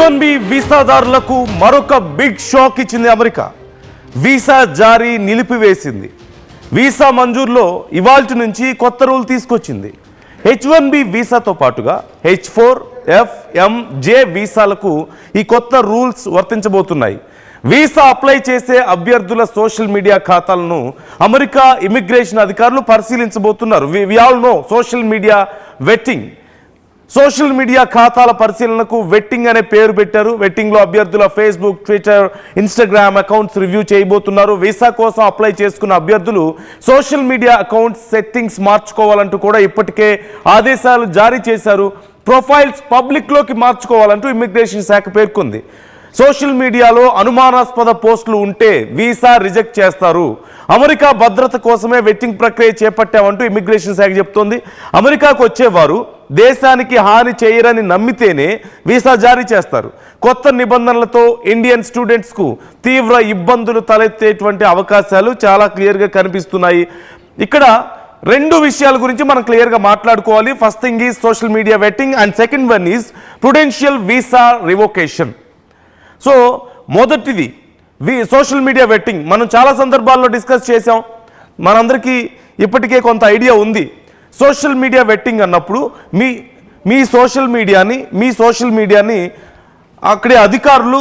H1B వీసాదారులకు మరొక big shock ఇచ్చింది America. Visa జారీ నిలిపివేసింది. వీసా మంజూరులో ఇవాల్టి నుంచి కొత్త రూల్ తీసుకొచ్చింది. H1B వీసాతో పాటుగా H4F MJ వీసాలకు ఈ కొత్త రూల్స్ వర్తించబోతున్నాయి. వీసా అప్లై చేసే అభ్యర్థుల సోషల్ మీడియా ఖాతాలను అమెరికా ఇమిగ్రేషన్ అధికారులు పరిశీలించబోతున్నారు. We all know social media vetting. Social media ఖాతాల పరిశీలనకు వెట్టింగ్ అనే పేరు పెట్టారు. వెట్టింగ్లో అభ్యర్థుల Facebook, Twitter, Instagram accounts review చేయబోతున్నారు. వీసా కోసం అప్లై చేసుకున్న అభ్యర్థులు సోషల్ మీడియా అకౌంట్స్ సెట్టింగ్స్ మార్చుకోవాలంటూ కూడా ఇప్పటికే ఆదేశాలు జారీ చేశారు. ప్రొఫైల్స్ పబ్లిక్లోకి మార్చుకోవాలంటూ ఇమిగ్రేషన్ శాఖ పేర్కొంది. సోషల్ మీడియాలో అనుమానాస్పద పోస్టులు ఉంటే వీసా రిజెక్ట్ చేస్తారు. అమెరికా భద్రత కోసమే వెట్టింగ్ ప్రక్రియ చేపట్టామంటూ ఇమిగ్రేషన్ శాఖ చెప్తోంది. అమెరికాకు వచ్చేవారు దేశానికి హాని చేయరని నమ్మితేనే వీసా జారీ చేస్తారు. కొత్త నిబంధనలతో ఇండియన్ స్టూడెంట్స్కు తీవ్ర ఇబ్బందులు తలెత్తేటువంటి అవకాశాలు చాలా క్లియర్గా కనిపిస్తున్నాయి. ఇక్కడ రెండు విషయాల గురించి మనం క్లియర్గా మాట్లాడుకోవాలి. First thing is social media vetting and second one is Prudential visa revocation. So మొదటిది సోషల్ మీడియా వెట్టింగ్ మనం చాలా సందర్భాల్లో డిస్కస్ చేసాం. మనందరికీ ఇప్పటికే కొంత ఐడియా ఉంది. సోషల్ మీడియా వెట్టింగ్ అన్నప్పుడు మీ సోషల్ మీడియాని అక్కడే అధికారులు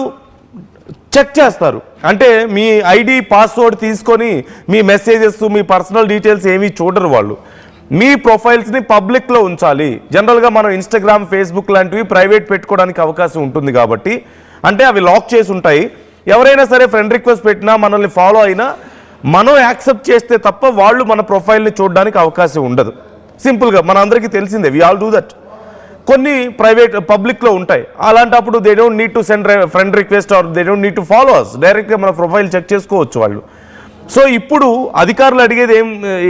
చెక్ చేస్తారు. అంటే మీ ఐడి పాస్వర్డ్ తీసుకొని మీ మెసేజెస్, మీ పర్సనల్ డీటెయిల్స్ ఏమీ చూడరు వాళ్ళు. మీ ప్రొఫైల్స్ని పబ్లిక్లో ఉంచాలి. జనరల్గా మనం ఇన్స్టాగ్రామ్, ఫేస్బుక్ లాంటివి ప్రైవేట్ పెట్టుకోవడానికి అవకాశం ఉంటుంది కాబట్టి, అంటే అవి లాక్ చేసి ఉంటాయి. ఎవరైనా సరే ఫ్రెండ్ రిక్వెస్ట్ పెట్టినా, మనల్ని ఫాలో అయినా మనం యాక్సెప్ట్ చేస్తే తప్ప వాళ్ళు మన ప్రొఫైల్ని చూడడానికి అవకాశం ఉండదు. సింపుల్గా మన అందరికీ తెలిసిందే, వి ఆల్ డూ దట్. కొన్ని ప్రైవేట్ పబ్లిక్లో ఉంటాయి. అలాంటప్పుడు they don't need to send friend request or they don't need to follow us. డైరెక్ట్గా మన ప్రొఫైల్ చెక్ చేసుకోవచ్చు వాళ్ళు. సో ఇప్పుడు అధికారులు అడిగేది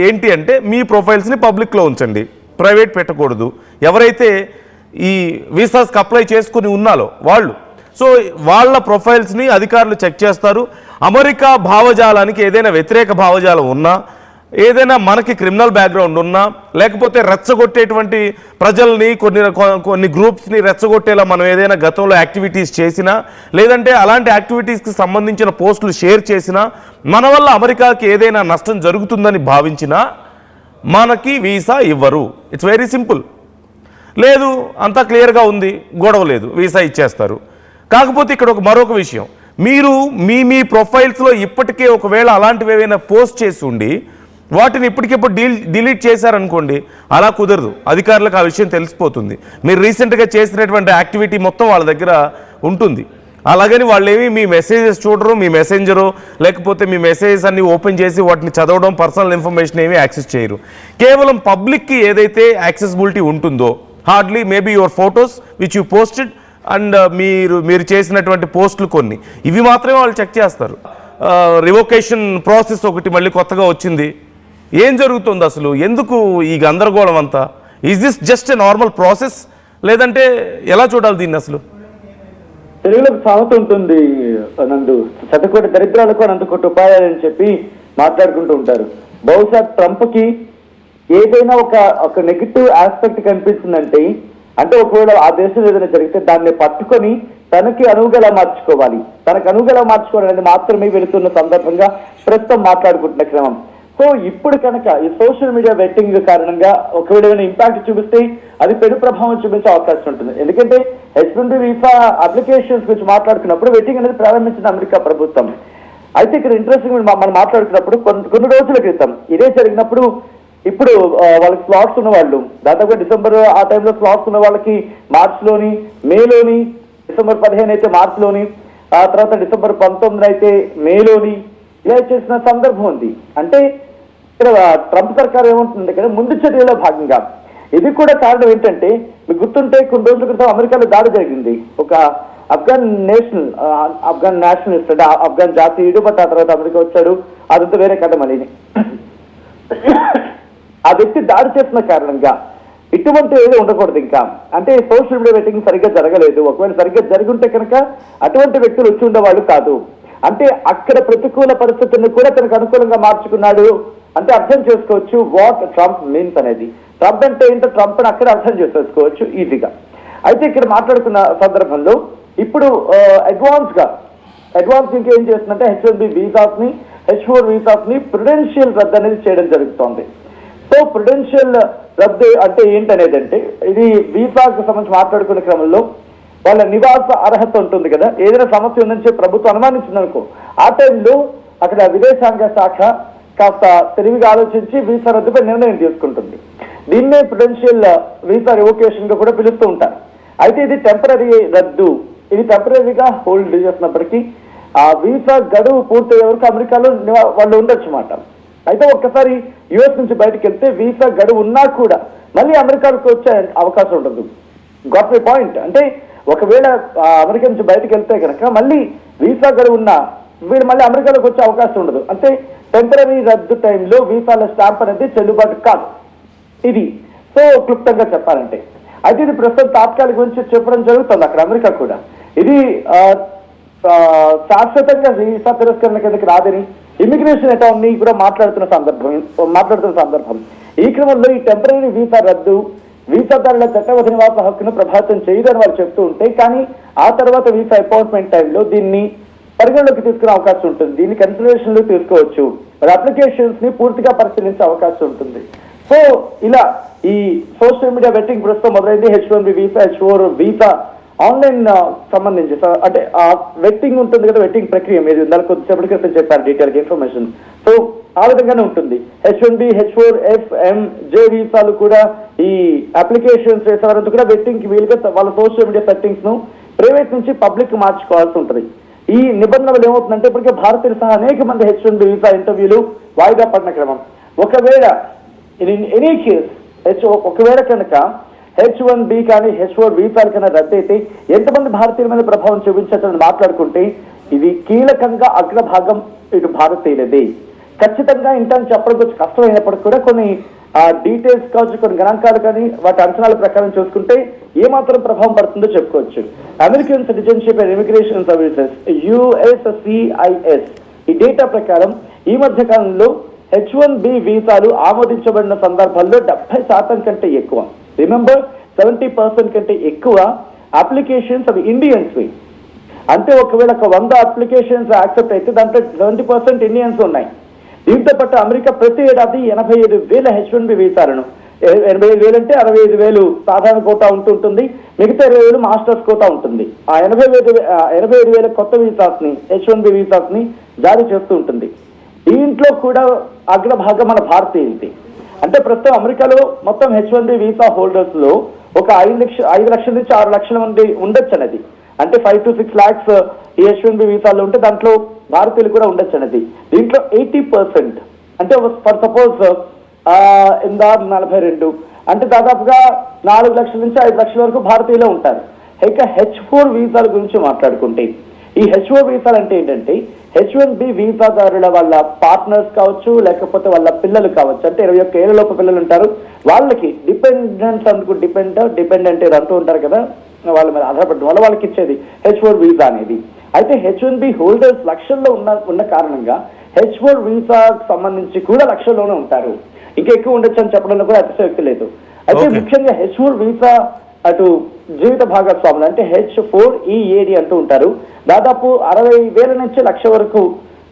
ఏంటి అంటే మీ ప్రొఫైల్స్ని పబ్లిక్లో ఉంచండి, ప్రైవేట్ పెట్టకూడదు. ఎవరైతే ఈ వీసాస్కి అప్లై చేసుకుని ఉన్నారో వాళ్ళు, సో వాళ్ళ ప్రొఫైల్స్ని అధికారులు చెక్ చేస్తారు. అమెరికా భావజాలానికి ఏదైనా వ్యతిరేక భావజాలం ఉన్నా, ఏదైనా మనకి క్రిమినల్ బ్యాక్గ్రౌండ్ ఉన్నా, లేకపోతే రెచ్చగొట్టేటువంటి ప్రజల్ని కొన్ని గ్రూప్స్ని రెచ్చగొట్టేలా మనం ఏదైనా గతంలో యాక్టివిటీస్ చేసినా, లేదంటే అలాంటి యాక్టివిటీస్కి సంబంధించిన పోస్టులు షేర్ చేసినా, మన వల్ల అమెరికాకి ఏదైనా నష్టం జరుగుతుందని భావించినా మనకి వీసా ఇవ్వరు. It's very simple. లేదు అంతా క్లియర్గా ఉంది, గొడవ లేదు, వీసా ఇచ్చేస్తారు. కాకపోతే ఇక్కడ మరొక విషయం, మీరు మీ ప్రొఫైల్స్లో ఇప్పటికే ఒకవేళ అలాంటివి ఏవైనా పోస్ట్ చేసి ఉండి వాటిని ఇప్పటికిప్పుడు డిలీట్ చేశారనుకోండి, అలా కుదరదు. అధికారులకు ఆ విషయం తెలిసిపోతుంది. మీరు రీసెంట్గా చేసినటువంటి యాక్టివిటీ మొత్తం వాళ్ళ దగ్గర ఉంటుంది. అలాగని వాళ్ళేమి మీ మెసేజెస్ చూడరు, మీ మెసెంజరు లేకపోతే మీ మెసేజెస్ అన్ని ఓపెన్ చేసి వాటిని చదవడం, పర్సనల్ ఇన్ఫర్మేషన్ ఏమీ యాక్సెస్ చేయరు. కేవలం పబ్లిక్కి ఏదైతే యాక్సెసిబిలిటీ ఉంటుందో, hardly maybe your photos which you posted and మీరు చేసినటువంటి పోస్టులు కొన్ని, ఇవి మాత్రమే వాళ్ళు చెక్ చేస్తారు. రివోకేషన్ ప్రాసెస్ ఒకటి మళ్ళీ కొత్తగా వచ్చింది. ఏం జరుగుతుంది అసలు? ఎందుకు ఈ గందరగోళం అంతా? Is this just a normal process, లేదంటే ఎలా చూడాలి దీన్ని అసలు? తెలుగులో సామెత ఉంటుంది నందు, శతకోటి దరిద్రాలకు అనంతకోటి ఉపాయాలని చెప్పి మాట్లాడుకుంటూ ఉంటారు. బహుశా ట్రంప్కి ఏదైనా ఒక నెగిటివ్ ఆస్పెక్ట్ కనిపిస్తుందంటే, అంటే ఒకవేళ ఆ దేశంలో ఏదైనా జరిగితే దాన్ని పట్టుకొని తనకి అనువుగా మార్చుకోవాలి. తనకు అనువుగా మార్చుకోవాలి అనేది మాత్రమే వెళుతున్న సందర్భంగా ప్రస్తుతం మాట్లాడుకుంటున్న క్రమం. సో ఇప్పుడు కనుక ఈ సోషల్ మీడియా వెట్టింగ్ కారణంగా ఒకవేళ ఏమైనా ఇంపాక్ట్ చూపిస్తే అది పెను ప్రభావం చూపించే అవకాశం ఉంటుంది. ఎందుకంటే H1B వీసా అప్లికేషన్స్ గురించి మాట్లాడుకున్నప్పుడు వెట్టింగ్ అనేది ప్రారంభించిన అమెరికా ప్రభుత్వం. అయితే ఇక్కడ ఇంట్రెస్టింగ్ మనం మాట్లాడుకున్నప్పుడు కొన్ని రోజుల క్రితం ఇదే జరిగినప్పుడు, ఇప్పుడు వాళ్ళకి స్లాట్స్ ఉన్న వాళ్ళు దాదాపుగా డిసెంబర్ ఆ టైంలో స్లాట్స్ ఉన్న వాళ్ళకి మార్చిలోని, మేలోని, డిసెంబర్ 15 అయితే మార్చిలోని, ఆ తర్వాత డిసెంబర్ 19 అయితే మేలోని ఇలా చేసిన సందర్భం ఉంది. అంటే ఇక్కడ ట్రంప్ సర్కార్ ఏమంటుంది ఇక్కడ ముందు చర్యలో భాగంగా ఇది కూడా కారణం ఏంటంటే, మీకు గుర్తుంటే కొన్ని రోజుల క్రితం అమెరికాలో దాడి జరిగింది. ఒక ఆఫ్ఘన్ నేషనలిస్ట్ అంటే ఆఫ్ఘన్ జాతీయుడు, బట్ ఆ తర్వాత అమెరికా వచ్చాడు, అదంతా వేరే కథ అనేది. ఆ వ్యక్తి దాడి చేసిన కారణంగా ఇటువంటి ఏదో ఉండకూడదు. ఇంకా అంటే సోషల్ మీడియా వెట్టింగ్ సరిగ్గా జరగలేదు. ఒకవేళ సరిగ్గా జరుగుంటే కనుక అటువంటి వ్యక్తులు వచ్చి ఉండేవాళ్ళు కాదు. అంటే అక్కడ ప్రతికూల పరిస్థితులను కూడా తనకు అనుకూలంగా మార్చుకున్నాడు అంటే అర్థం చేసుకోవచ్చు వాట్ ట్రంప్ మీన్స్ అనేది. ట్రంప్ అంటే ఏంటో ట్రంప్ అని అక్కడ అర్థం చేసుకోవచ్చు ఈజీగా. అయితే ఇక్కడ మాట్లాడుకున్న సందర్భంలో ఇప్పుడు అడ్వాన్స్ ఇంకేం చేస్తుందంటే H1B వీసాస్ ని H4 వీసాస్ ని ప్రుడెన్షియల్ రద్దు అనేది చేయడం జరుగుతోంది. సో ప్రుడెన్షియల్ రద్దు అంటే ఏంటనేది అంటే ఇది వీసాకు సంబంధించి మాట్లాడుకునే క్రమంలో వాళ్ళ నివాస అర్హత ఉంటుంది కదా, ఏదైనా సమస్య ఉందని చెప్పి ప్రభుత్వం అనుమానించిందనుకో, ఆ టైంలో అక్కడ విదేశాంగ శాఖ కాస్త తెలివిగా ఆలోచించి వీసా రద్దుపై నిర్ణయం తీసుకుంటుంది. దీన్నే ప్రుడెన్షియల్ వీసా రివోకేషన్ గా కూడా పిలుస్తూ ఉంటారు. అయితే ఇది టెంపరీ రద్దు, ఇది టెంపరీగా హోల్డ్ చేసినప్పటికీ ఆ వీసా గడువు పూర్తయ్యే వరకు అమెరికాలో వాళ్ళు ఉండొచ్చు అన్నమాట. అయితే ఒక్కసారి యుఎస్ నుంచి బయటకు వెళ్తే వీసా గడువు ఉన్నా కూడా మళ్ళీ అమెరికాకు వచ్చే అవకాశం ఉండదు. Got my point. అంటే ఒకవేళ అమెరికా నుంచి బయటకు వెళ్తే కనుక మళ్ళీ వీసా గడువు ఉన్నా వీళ్ళు మళ్ళీ అమెరికాలోకి వచ్చే అవకాశం ఉండదు. అంటే టెంపరీ రద్దు టైంలో వీసాల స్టాంప్ అనేది చెల్లుబాటు కాదు. ఇది సో క్లుప్తంగా చెప్పాలంటే అయితే ఇది ప్రస్తుతం తాత్కాలిక గురించి చెప్పడం జరుగుతుంది అక్కడ అమెరికా కూడా. ఇది శాశ్వతంగా వీసా తిరస్కరణ కిందకి రాదని ఇమిగ్రేషన్ అటార్నీ కూడా మాట్లాడుతున్న సందర్భం. ఈ క్రమంలో ఈ టెంపరీ వీసా రద్దు వీసాదారుల చట్టబద్ధ నివాస హక్కును ప్రభావితం చేయదని వాళ్ళు చెప్తూ ఉంటే, కానీ ఆ తర్వాత వీసా అపాయింట్మెంట్ టైంలో దీన్ని పరిగణలోకి తీసుకునే అవకాశం ఉంటుంది. దీన్ని కన్సిడరేషన్ లో తీసుకోవచ్చు. అప్లికేషన్స్ ని పూర్తిగా పరిశీలించే అవకాశం ఉంటుంది. సో ఇలా ఈ సోషల్ మీడియా వెట్టింగ్ ప్రస్తుతం మొదలైంది. H1B visa, H4 visa online సంబంధించి అంటే ఆ వెట్టింగ్ ఉంటుంది కదా, వెట్టింగ్ ప్రక్రియ మీరు దాని కొద్దిసేపటి క్రితం చెప్పారు డీటెయిల్ ఇన్ఫర్మేషన్. సో ఆ విధంగానే ఉంటుంది. H1B, H4, F, M, J వీసాలు కూడా ఈ అప్లికేషన్స్ చేసేవారంతా కూడా వెట్టింగ్ కి వీలుగా వాళ్ళ సోషల్ మీడియా సెట్టింగ్స్ ను ప్రైవేట్ నుంచి పబ్లిక్ మార్చుకోవాల్సి ఉంటుంది. ఈ నిబంధనలు ఏమవుతుందంటే ఇప్పటికే భారతీయులు సహా అనేక మంది H1B వీసా ఇంటర్వ్యూలు వాయిదా పడిన క్రమం. ఒకవేళ ఇన్ ఎనీ కేస్ ఒకవేళ కనుక H1B కానీ H4 వీసాల కన్నా రద్దు అయితే ఎంతమంది భారతీయుల మీద ప్రభావం చూపించాలని మాట్లాడుకుంటే ఇది కీలకంగా అగ్రభాగం ఇటు భారతీయులది. ఖచ్చితంగా ఇంటర్న్ చెప్పడం కొంచెం కష్టమైనప్పటికీ కూడా కొన్ని డీటెయిల్స్ కావచ్చు, కొన్ని గణాంకాలు కానీ వాటి అంచనాల ప్రకారం చూసుకుంటే ఏమాత్రం ప్రభావం పడుతుందో చెప్పుకోవచ్చు. American citizenship and immigration services USCIS ఈ డేటా ప్రకారం ఈ మధ్య కాలంలో H1B వీసాలు ఆమోదించబడిన సందర్భాల్లో 70% కంటే ఎక్కువ, రిమెంబర్ 70% కంటే ఎక్కువ అప్లికేషన్స్ అవి ఇండియన్స్. అంటే ఒకవేళ 100 అప్లికేషన్స్ యాక్సెప్ట్ అయితే దాంట్లో 70% ఇండియన్స్ ఉన్నాయి. దీంతో పాటు అమెరికా ప్రతి ఏడాది 85,000 H1B వీసాలను, 85,000 అంటే 65,000 సాధారణ కోటా ఉంటుంటుంది, మిగతా 20,000 మాస్టర్స్ కోటా ఉంటుంది. ఆ 85,000 కొత్త వీసాస్ ని H1B వీసాస్ ని జారీ చేస్తూ ఉంటుంది. దీంట్లో కూడా అగ్రభాగం మన భారతీయులది. అంటే ప్రస్తుతం అమెరికాలో మొత్తం H1B వీసా హోల్డర్స్ లో ఒక 5 లక్షల నుంచి 6 లక్షల మంది ఉండొచ్చు అనేది. అంటే 5 to 6 lakhs ఈ H1B వీసాల్లో ఉంటే దాంట్లో భారతీయులు కూడా ఉండొచ్చు అనేది. దీంట్లో 80% అంటే ఫర్ సపోజ్ 42 అంటే దాదాపుగా 4 లక్షల నుంచి 5 లక్షల వరకు భారతీయులు ఉంటారు. ఇక H4 వీసాల గురించి మాట్లాడుకుంటే ఈ H4 వీసాలు అంటే ఏంటంటే H1B వీసాదారుల వాళ్ళ పార్ట్నర్స్ కావచ్చు, లేకపోతే వాళ్ళ పిల్లలు కావచ్చు. అంటే 21 ఏళ్ల లోపు పిల్లలు ఉంటారు, వాళ్ళకి డిపెండెంట్స్ అందుకు డిపెండెంట్ అంటూ ఉంటారు కదా, వాళ్ళ మీద ఆధారపడడం వల్ల వాళ్ళకి ఇచ్చేది H4 వీసా అనేది. అయితే H1B హోల్డర్స్ లక్షల్లో ఉన్న కారణంగా H4 వీసాకు సంబంధించి కూడా లక్షల్లోనే ఉంటారు. ఇంకా ఎక్కువ ఉండొచ్చు అని చెప్పడంలో కూడా అతిశయోక్తి లేదు. అయితే ముఖ్యంగా H4 వీసా అటు జీవిత భాగస్వాములు అంటే H4EAD అంటూ ఉంటారు. దాదాపు 60,000 నుంచి 1,00,000 వరకు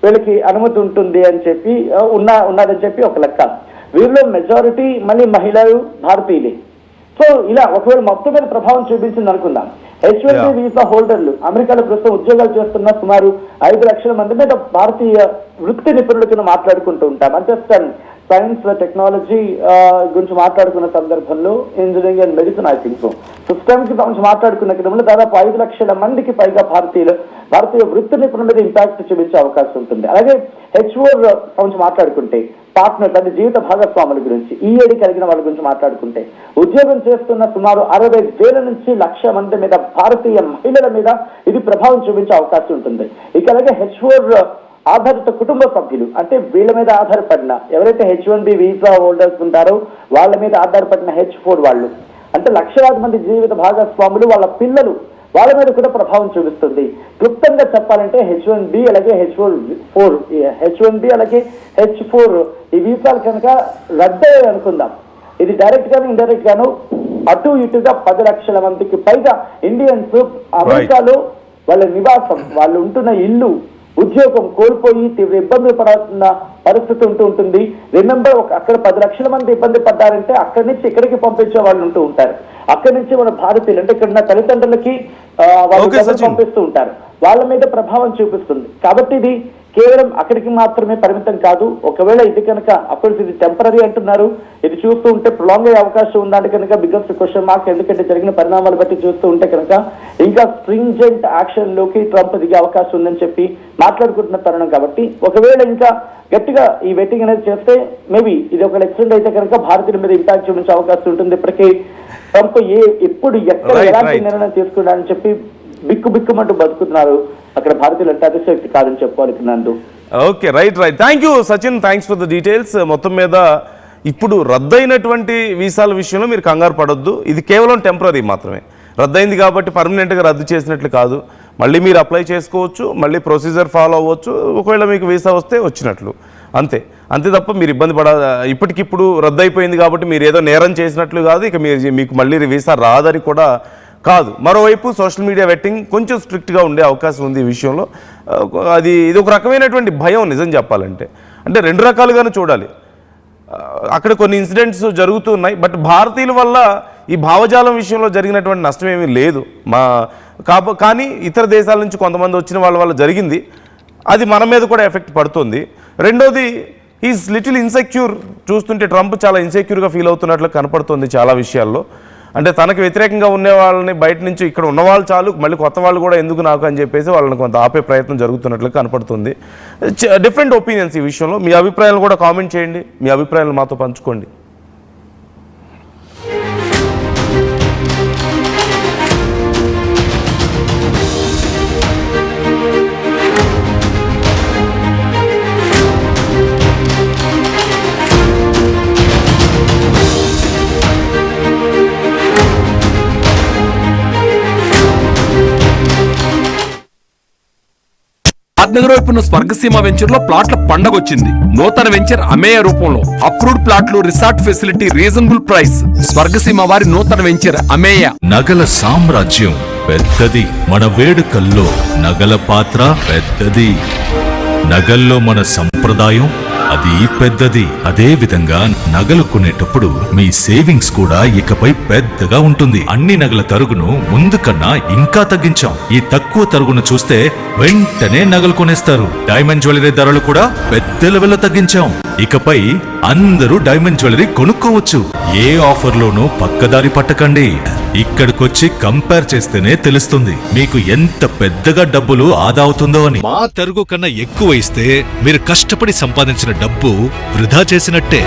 వీళ్ళకి అనుమతి ఉంటుంది అని చెప్పి ఉన్నదని చెప్పి ఒక లెక్క. వీరిలో మెజారిటీ మళ్ళీ మహిళలు భారతీయులే. సో ఇలా ఒకవేళ మొత్తం మీద ప్రభావం చూపించింది అనుకుందాం. H1B వీసా హోల్డర్లు అమెరికాలో ప్రస్తుతం ఉద్యోగాలు చేస్తున్న సుమారు 5 లక్షల మంది మీద భారతీయ వృత్తి నిపుణుల కింద మాట్లాడుకుంటూ ఉంటాం. అంటే సైన్స్ టెక్నాలజీ గురించి మాట్లాడుకున్న సందర్భంలో engineering and medicine I think system కి సంబంధించి మాట్లాడుకున్న క్రమంలో దాదాపు 5 లక్షల మందికి పైగా భారతీయ వృత్తి నిపుణుల మీద ఇంపాక్ట్ చూపించే అవకాశం ఉంటుంది. అలాగే H4 సంబంధించి మాట్లాడుకుంటే పార్ట్నర్స్ అంటే జీవిత భాగస్వాముల గురించి EAD కలిగిన వాళ్ళ గురించి మాట్లాడుకుంటే ఉద్యోగం చేస్తున్న సుమారు 60,000 నుంచి 1,00,000 మంది మీద భారతీయ మహిళల మీద ఇది ప్రభావం చూపించే అవకాశం ఉంటుంది. ఇక అలాగే H4 ఆధారిత కుటుంబ సభ్యులు అంటే వీళ్ళ మీద ఆధారపడిన ఎవరైతే H1B వీసా హోల్డర్స్ ఉంటారో వాళ్ళ మీద ఆధారపడిన H4 వాళ్ళు అంటే లక్షలాది మంది జీవిత భాగస్వాములు వాళ్ళ పిల్లలు వాళ్ళ మీద కూడా ప్రభావం చూపిస్తుంది. క్లుప్తంగా చెప్పాలంటే H1B అలాగే H1B అలాగే H4 ఈ వీసాలు కనుక రద్దయ్యాయి అనుకుందాం, ఇది డైరెక్ట్ గాను ఇండైరెక్ట్ గాను అటు ఇటుగా 10 లక్షల మందికి పైగా ఇండియన్స్ అమెరికాలో వాళ్ళ నివాసం, వాళ్ళు ఉంటున్న ఇల్లు, ఉద్యోగం కోల్పోయి తీవ్ర ఇబ్బందులు పడాల్సిన పరిస్థితి ఉంటుంది. రిమెంబర్, అక్కడ 10 లక్షల మంది ఇబ్బంది పడ్డారంటే అక్కడి నుంచి ఇక్కడికి పంపించే వాళ్ళు ఉంటూ ఉంటారు. అక్కడి నుంచి మన భారతీయులు అంటే ఇక్కడ ఉన్న తల్లిదండ్రులకి వాళ్ళు పంపిస్తూ ఉంటారు. వాళ్ళ మీద ప్రభావం చూపిస్తుంది. కాబట్టి ఇది కేవలం అక్కడికి మాత్రమే పరిమితం కాదు. ఒకవేళ ఇది కనుక అఫ్కోర్స్ ఇది టెంపరీ అంటున్నారు, ఇది చూస్తూ ఉంటే ప్రొలాంగ్ అయ్యే అవకాశం ఉందంటే కనుక బిగ్గెస్ట్ క్వశ్చన్ మార్క్. ఎందుకంటే జరిగిన పరిణామాలు బట్టి చూస్తూ ఉంటే కనుక ఇంకా స్ట్రింజెంట్ యాక్షన్ లోకి ట్రంప్ దిగే అవకాశం ఉందని చెప్పి మాట్లాడుకుంటున్న తరుణం. కాబట్టి ఒకవేళ ఇంకా గట్టిగా ఈ వెట్టింగ్ అనేది చేస్తే మేబీ ఇది ఒక ఎక్స్టెండ్ అయితే కనుక భారతీయుల మీద ఇంపాక్ట్ చూపించే అవకాశం ఉంటుంది. ఇప్పటికీ ట్రంప్ ఎప్పుడు ఎక్కడ ఎలాంటి నిర్ణయం తీసుకున్నాడని చెప్పి బిక్కుమంటూ బతుకుతున్నారు అక్కడ భారతీయులు. అంటే అతిశక్తి కాదని చెప్పుకోవాలి నందు. Okay, right. Thank you Sachin, thanks for the details. మొత్తం మీద ఇప్పుడు రద్దయినటువంటి వీసాల విషయంలో మీరు కంగారు పడొద్దు. ఇది కేవలం టెంపరీ మాత్రమే. రద్దయింది కాబట్టి పర్మనెంట్గా రద్దు చేసినట్లు కాదు. మళ్ళీ మీరు అప్లై చేసుకోవచ్చు, మళ్ళీ ప్రొసీజర్ ఫాలో అవ్వచ్చు. ఒకవేళ మీకు వీసా వస్తే వచ్చినట్లు, అంతే తప్ప మీరు ఇబ్బంది ఇప్పటికిప్పుడు రద్దు అయిపోయింది కాబట్టి మీరు ఏదో నేరం చేసినట్లు కాదు. ఇక మీకు మళ్ళీ వీసా రాదని కూడా కాదు. మరోవైపు సోషల్ మీడియా వెట్టింగ్ కొంచెం స్ట్రిక్ట్గా ఉండే అవకాశం ఉంది ఈ విషయంలో. ఇది ఒక రకమైనటువంటి భయం నిజం చెప్పాలంటే. అంటే రెండు రకాలుగానే చూడాలి. అక్కడ కొన్ని ఇన్సిడెంట్స్ జరుగుతున్నాయి, బట్ భారతీయుల వల్ల ఈ భావజాలం విషయంలో జరిగినటువంటి నష్టం ఏమీ లేదు. కానీ ఇతర దేశాల నుంచి కొంతమంది వచ్చిన వాళ్ళ వల్ల జరిగింది. అది మన మీద కూడా ఎఫెక్ట్ పడుతుంది. రెండోది, ఈజ్ లిటిల్ ఇన్సెక్యూర్. చూస్తుంటే ట్రంప్ చాలా ఇన్సెక్యూర్గా ఫీల్ అవుతున్నట్లు కనపడుతుంది చాలా విషయాల్లో. అంటే తనకు వ్యతిరేకంగా ఉండే వాళ్ళని బయట నుంచి ఇక్కడ ఉన్నవాళ్ళు చాలు, మళ్ళీ కొత్త వాళ్ళు కూడా ఎందుకు నాకు అని చెప్పేసి వాళ్ళని కొంత ఆపే ప్రయత్నం జరుగుతున్నట్లు కనపడుతుంది. డిఫరెంట్ ఒపీనియన్స్ ఈ విషయంలో. మీ అభిప్రాయాలు కూడా కామెంట్ చేయండి, మీ అభిప్రాయాలు మాతో పంచుకోండి. నగరం వైపున్న స్వర్గసీమ వెంచర్ లో ప్లాట్ల పండగ వచ్చింది. నూతన వెంచర్ అమేయ రూపంలో అప్రూవ్డ్ ప్లాట్లు, resort facility, reasonable price. Swargaseema వారి నూతన వెంచర్ అమేయ. నగల సామ్రాజ్యం పెద్దది, మన వేడుకల్లో నగల పాత్ర పెద్దది. నగల్లో మన సంప్రదాయం అది పెద్దది. అదే విధంగా నగలు కొనేటప్పుడు మీ సేవింగ్స్ కూడా ఇకపై పెద్దగా ఉంటుంది. అన్ని నగల తరుగును ముందు కన్నా ఇంకా తగ్గించాం. ఈ తక్కువ తరుగును చూస్తే వెంటనే నగలు కొనేస్తారు. డైమండ్ జ్యువెలరీ ధరలు కూడా పెద్ద లెవెల్లో తగ్గించాం. ఇకపై అందరూ డైమండ్ జ్యువెలరీ కొనుక్కోవచ్చు. ఏ ఆఫర్లోనూ పక్కదారి పట్టకండి. ఇక్కడికొచ్చి కంపేర్ చేస్తేనే తెలుస్తుంది మీకు ఎంత పెద్దగా డబ్బులు ఆదా అవుతుందో అని. మా తరుగు కన్నా ఎక్కువ ఇస్తే మీరు కష్టపడి సంపాదించిన డబ్బు వృధా చేసినట్టే.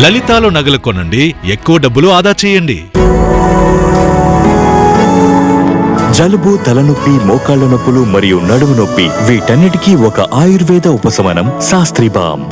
లలితాలో నగలు కొనండి, ఎక్కువ డబ్బులు ఆదా చేయండి. జలుబు, తలనొప్పి, మోకాళ్ల నొప్పులు మరియు నడుము నొప్పి వీటన్నిటికీ ఒక ఆయుర్వేద ఉపశమనం శాస్త్రీ బామ్.